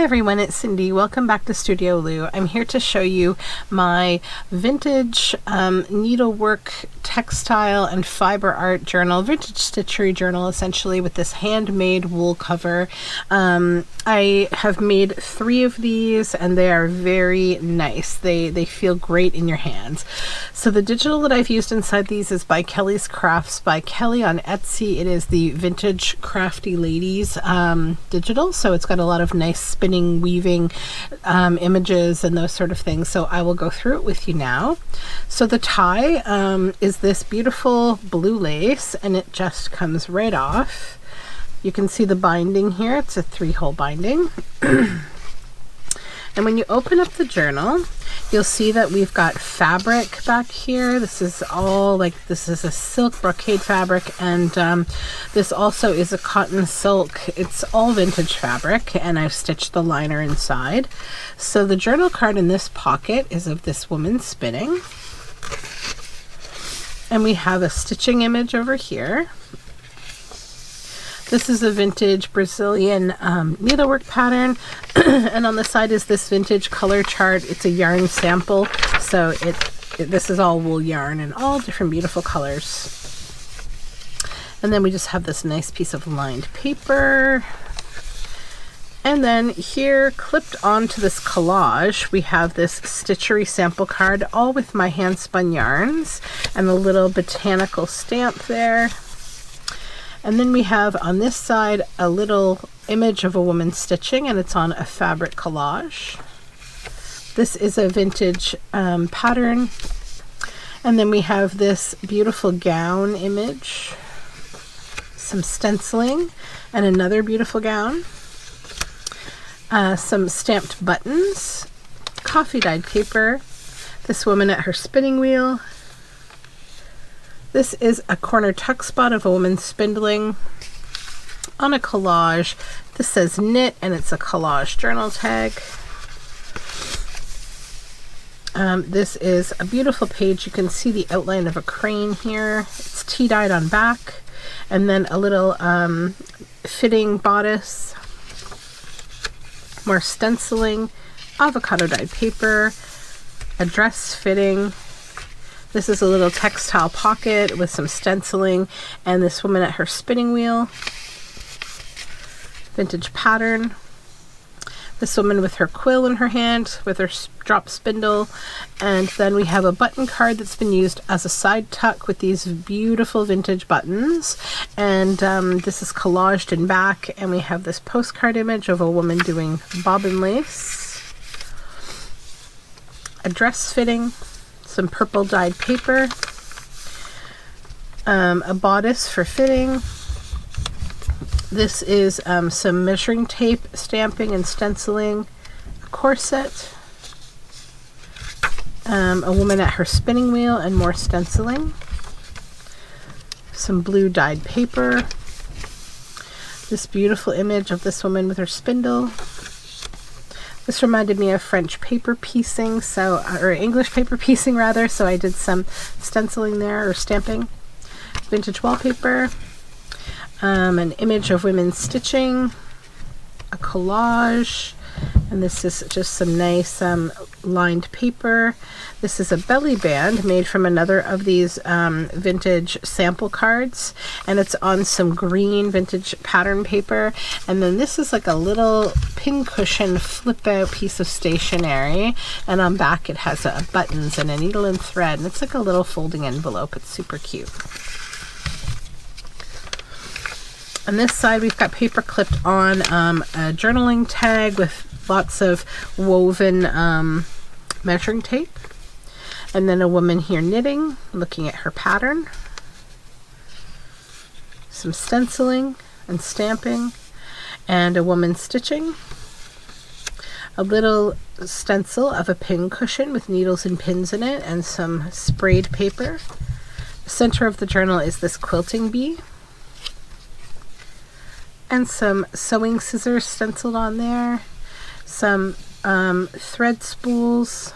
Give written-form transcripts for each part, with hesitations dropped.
Hi everyone, it's Cindy. Welcome back to Studioloo. I'm here to show you my vintage needlework, textile, and fiber art journal, vintage stitchery journal essentially, with this handmade wool cover. I have made 3 of these and they are very nice. They feel great in your hands. So the digital that I've used inside these is by Kelly's Crafts by Kelly on Etsy. It is the Vintage Crafty Ladies digital, so it's got a lot of nice spinning, weaving images and those sort of things. So I will go through it with you now. So the tie is this beautiful blue lace, and it just comes right off. You can see the binding here. It's a 3-hole binding. And when you open up the journal, you'll see that we've got fabric back here. This is all this is a silk brocade fabric, and this also is a cotton silk. It's all vintage fabric, and I've stitched the liner inside. So the journal card in this pocket is of this woman spinning. And we have a stitching image over here. This is a vintage Brazilian needlework pattern, and on the side is this vintage color chart. It's a yarn sample, so this is all wool yarn and all different beautiful colors. And then we just have this nice piece of lined paper. And then here, clipped onto this collage, we have this Stitchery sample card, all with my hand spun yarns, and a little botanical stamp there. And then we have on this side a little image of a woman stitching, and it's on a fabric collage. This is a vintage pattern. And then we have this beautiful gown image, some stenciling, and another beautiful gown. Some stamped buttons, coffee dyed paper, this woman at her spinning wheel. This is a corner tuck spot of a woman spindling on a collage. This says knit, and it's a collage journal tag. This is a beautiful page. You can see the outline of a crane here. It's tea dyed on back, and then a little fitting bodice, more stenciling, avocado dyed paper, a dress fitting. This is a little textile pocket with some stenciling, and this woman at her spinning wheel. Vintage pattern. This woman with her quill in her hand, with her drop spindle. And then we have a button card that's been used as a side tuck with these beautiful vintage buttons. And this is collaged in back, and we have this postcard image of a woman doing bobbin lace. A dress fitting. Some purple dyed paper, a bodice for fitting. This is some measuring tape, stamping and stenciling, a corset, a woman at her spinning wheel and more stenciling, some blue dyed paper, this beautiful image of this woman with her spindle. This reminded me of French paper piecing, or English paper piecing rather, so I did some stenciling there, or stamping. Vintage wallpaper, an image of women stitching, a collage, and this is just some nice lined paper. This is a belly band made from another of these vintage sample cards, and it's on some green vintage pattern paper. And then this is like a little pincushion flip out piece of stationery, and on back it has buttons and a needle and thread, and it's like a little folding envelope. It's super cute. On this side we've got paper clipped on a journaling tag with lots of woven measuring tape, and then a woman here knitting, looking at her pattern, some stenciling and stamping, and a woman stitching, a little stencil of a pin cushion with needles and pins in it, and some sprayed paper. The center of the journal is this quilting bee, and some sewing scissors stenciled on there, some thread spools,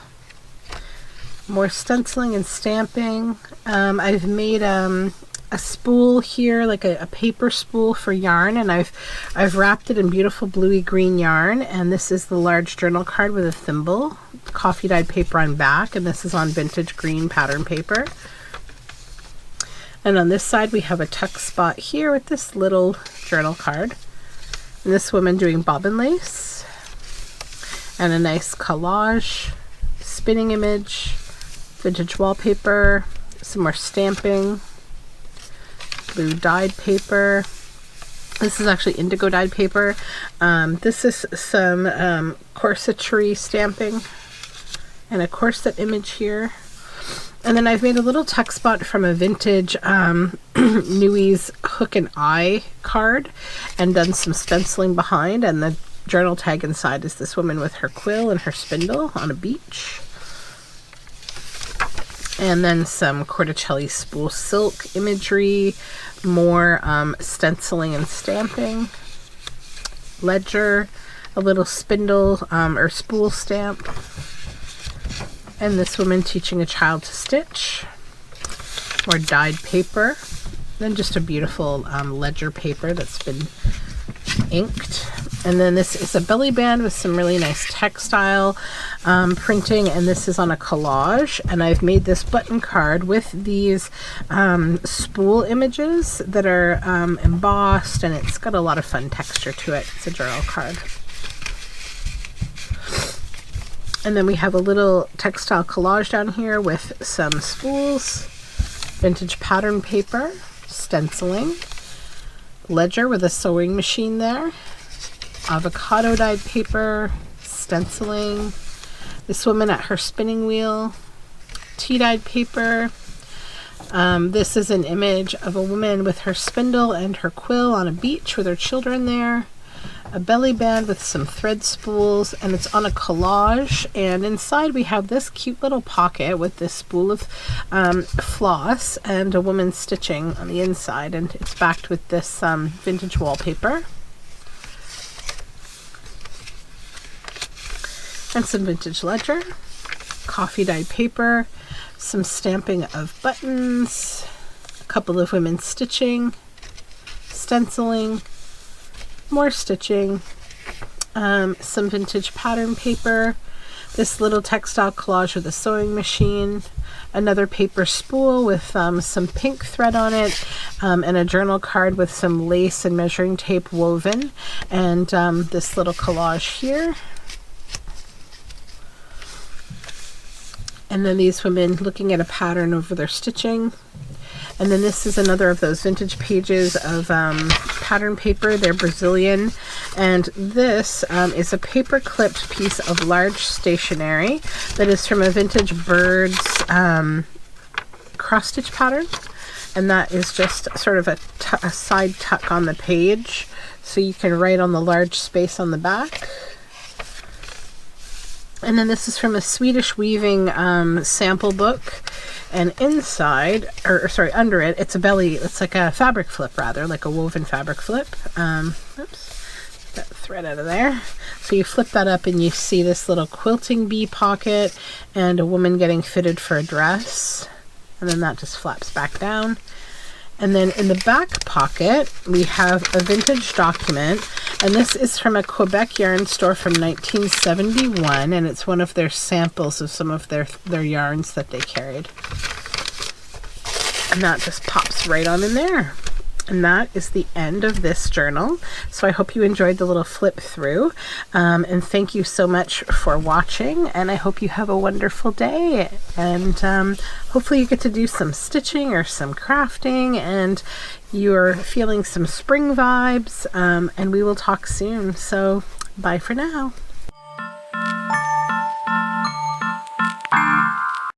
More stenciling and stamping. I've made a spool here, like a paper spool for yarn, and I've wrapped it in beautiful bluey green yarn, and this is the large journal card with a thimble, coffee dyed paper on back, and this is on vintage green pattern paper. And on this side we have a tuck spot here with this little journal card, and this woman doing bobbin lace, and a nice collage, spinning image, vintage wallpaper, some more stamping, blue dyed paper. This is actually indigo dyed paper. This is some corsetry stamping and a corset image here. And then I've made a little tuck spot from a vintage Nui's hook and eye card and done some stenciling behind, and the journal tag inside is this woman with her quill and her spindle on a beach. And then some Corticelli spool silk imagery, more stenciling and stamping, ledger, a little spindle or spool stamp, and this woman teaching a child to stitch, more dyed paper, then just a beautiful ledger paper that's been inked. And then this is a belly band with some really nice textile printing, and this is on a collage, and I've made this button card with these spool images that are embossed, and it's got a lot of fun texture to it. It's a journal card. And then we have a little textile collage down here with some spools, vintage pattern paper, stenciling, ledger with a sewing machine there, avocado dyed paper, stenciling, this woman at her spinning wheel, tea dyed paper. This is an image of a woman with her spindle and her quill on a beach with her children there, a belly band with some thread spools, and it's on a collage, and inside we have this cute little pocket with this spool of floss and a woman stitching on the inside, and it's backed with this vintage wallpaper. And some vintage ledger, coffee dyed paper, some stamping of buttons, a couple of women stitching, stenciling, more stitching, some vintage pattern paper, this little textile collage with a sewing machine, another paper spool with some pink thread on it, and a journal card with some lace and measuring tape woven, and this little collage here. And then these women looking at a pattern over their stitching. And then this is another of those vintage pages of pattern paper. They're Brazilian. And this is a paper clipped piece of large stationery that is from a vintage birds cross stitch pattern. And that is just sort of a side tuck on the page, so you can write on the large space on the back. And then this is from a Swedish weaving sample book, and inside, or sorry, under it, it's a belly, it's like a fabric flip rather, like a woven fabric flip. Oops, get that thread out of there. So you flip that up and you see this little quilting bee pocket and a woman getting fitted for a dress, and then that just flaps back down. And then in the back pocket, we have a vintage document, and this is from a Quebec yarn store from 1971, and it's one of their samples of some of their yarns that they carried. And that just pops right on in there. And that is the end of this journal. So I hope you enjoyed the little flip through, and thank you so much for watching, and I hope you have a wonderful day, and hopefully you get to do some stitching or some crafting and you're feeling some spring vibes, and we will talk soon. So bye for now.